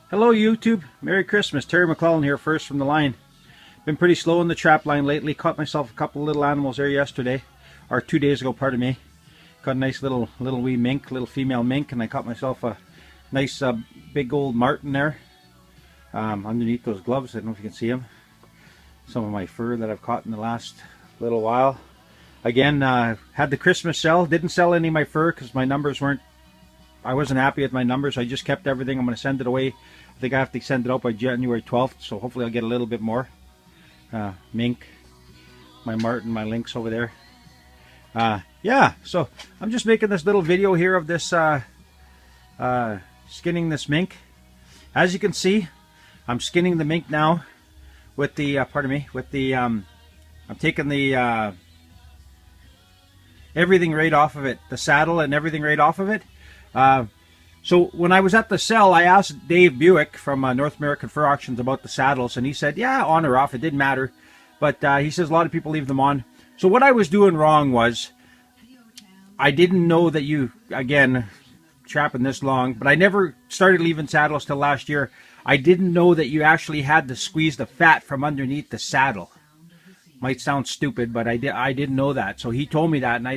Hello YouTube, Merry Christmas. Terry McClellan here, first from the line. Been pretty slow in the trap line lately. Caught myself a couple of little animals there yesterday, or 2 days ago, pardon me. Caught a nice little wee mink, little female mink, and I caught myself a nice big old marten there. Underneath those gloves, I don't know if you can see them. Some of my fur that I've caught in the last little while. Again, had the Christmas sell. Didn't sell any of my fur because my numbers weren't, I wasn't happy with my numbers. I just kept everything. I'm going to send it away. I think I have to send it out by January 12th, so hopefully I'll get a little bit more. Mink, my marten, my lynx over there. Yeah, so I'm just making this little video here of this skinning this mink. As you can see, I'm skinning the mink now with the, pardon me, with the, I'm taking the, everything right off of it, the saddle and everything right off of it. So when I was at the sell, I asked Dave Buick from North American Fur Auctions about the saddles, and he said, yeah, on or off, it didn't matter. But he says a lot of people leave them on. So what I was doing wrong was, I didn't know that you, again, trapping this long, but I never started leaving saddles till last year. I didn't know that you actually had to squeeze the fat from underneath the saddle. Might sound stupid, but I didn't know that. So he told me that, and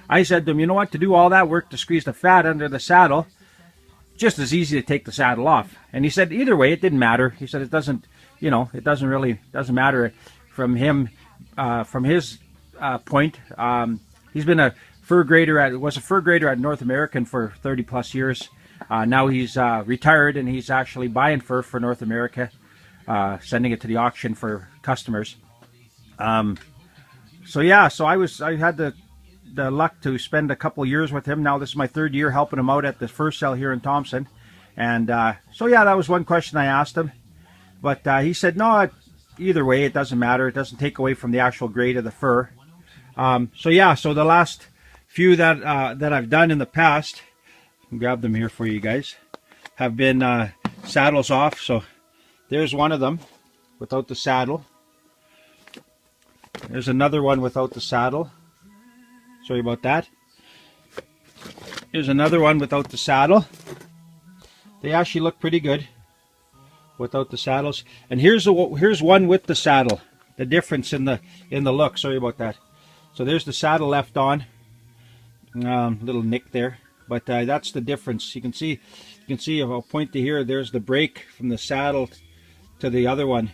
I said to him, you know what, to do all that work to squeeze the fat under the saddle, just as easy to take the saddle off. And he said either way, it didn't matter. He said it doesn't, you know, it doesn't matter from him, from his point. He's been a fur grader was a fur grader at North American for 30 plus years. Now he's retired, and he's actually buying fur for North America, sending it to the auction for customers. So yeah, so I had the luck to spend a couple of years with him. Now this is my third year helping him out at the fur sale here in Thompson. And so yeah, that was one question I asked him. But he said, no, either way, it doesn't matter. It doesn't take away from the actual grade of the fur. So yeah, so the last few that I've done in the past, I'll grab them here for you guys, have been saddles off. So there's one of them without the saddle. There's another one without the saddle. Sorry about that. Here's another one without the saddle. They actually look pretty good without the saddles. And here's one with the saddle. The difference in the look. Sorry about that. So there's the saddle left on. Little nick there. But that's the difference. You can see if I'll point to here, there's the break from the saddle to the other one.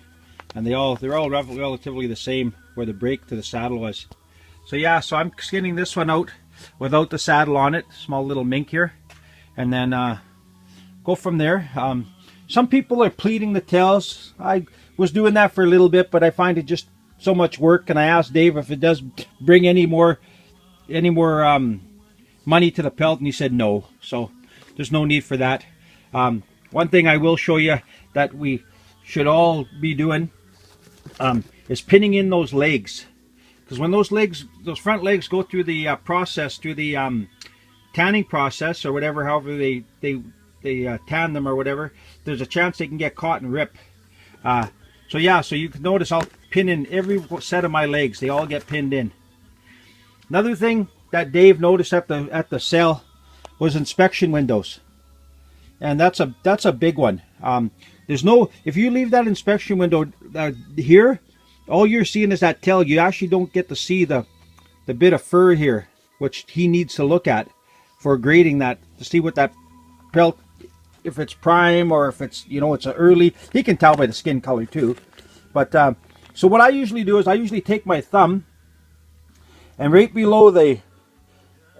And they're all relatively the same where the break to the saddle was. So yeah, so I'm skinning this one out without the saddle on it. Small little mink here. And then go from there. Some people are pleating the tails. I was doing that for a little bit, but I find it just so much work. And I asked Dave if it does bring any more money to the pelt, and he said no. So there's no need for that. One thing I will show you that we should all be doing is pinning in those legs, because when those front legs go through the process, through the tanning process or whatever, however they tan them or whatever, there's a chance they can get caught and rip. So yeah, so you can notice I'll pin in every set of my legs. They all get pinned in. Another thing that Dave noticed at the sale was inspection windows, and that's a big one. There's no, if you leave that inspection window here, all you're seeing is that tail. You actually don't get to see the bit of fur here, which he needs to look at for grading that, to see what that pelt, if it's prime or if it's, you know, it's an early. He can tell by the skin color too. But so what I usually do is I usually take my thumb, and right below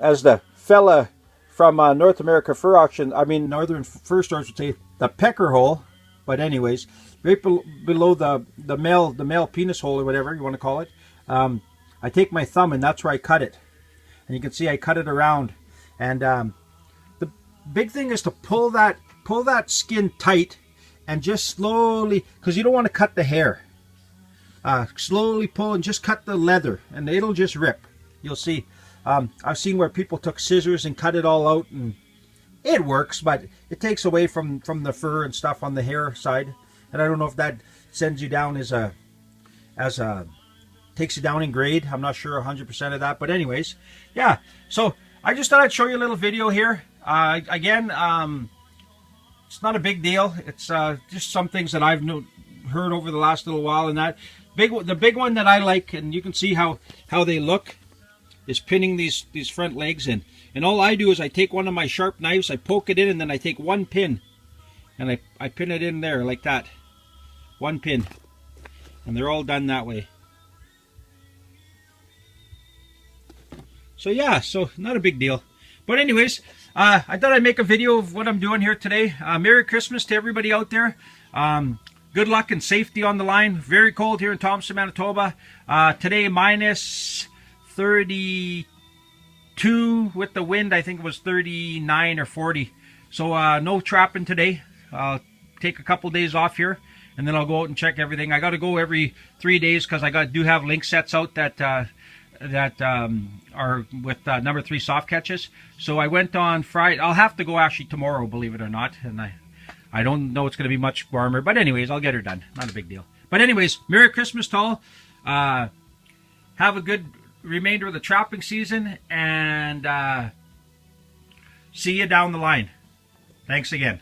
as the fella from North America Fur Auction, I mean Northern Fur Stores would say, the pecker hole. But anyways, right below the male penis hole, or whatever you want to call it, I take my thumb, and that's where I cut it. And you can see I cut it around. And the big thing is to pull that skin tight, and just slowly, because you don't want to cut the hair. Slowly pull and just cut the leather, and it'll just rip. You'll see. I've seen where people took scissors and cut it all out, and it works, but it takes away from the fur and stuff on the hair side. And I don't know if that sends you down takes you down in grade. I'm not sure 100% of that, but anyways, yeah. So I just thought I'd show you a little video here. Again, it's not a big deal. It's just some things that I've heard over the last little while, and that the big one that I like, and you can see how they look, is pinning these front legs in. And all I do is I take one of my sharp knives, I poke it in, and then I take one pin and I pin it in there like that. One pin. And they're all done that way. So yeah, so not a big deal. But anyways, I thought I'd make a video of what I'm doing here today. Merry Christmas to everybody out there. Good luck and safety on the line. Very cold here in Thompson, Manitoba. Today minus 32 with the wind. I think it was 39 or 40. So no trapping today. I'll take a couple days off here, and then I'll go out and check everything. I got to go every 3 days because I do have link sets out that are with number 3 soft catches. So I went on Friday. I'll have to go actually tomorrow, believe it or not. And I don't know it's going to be much warmer. But anyways, I'll get her done. Not a big deal. But anyways, Merry Christmas to all. Have a good remainder of the trapping season. And see you down the line. Thanks again.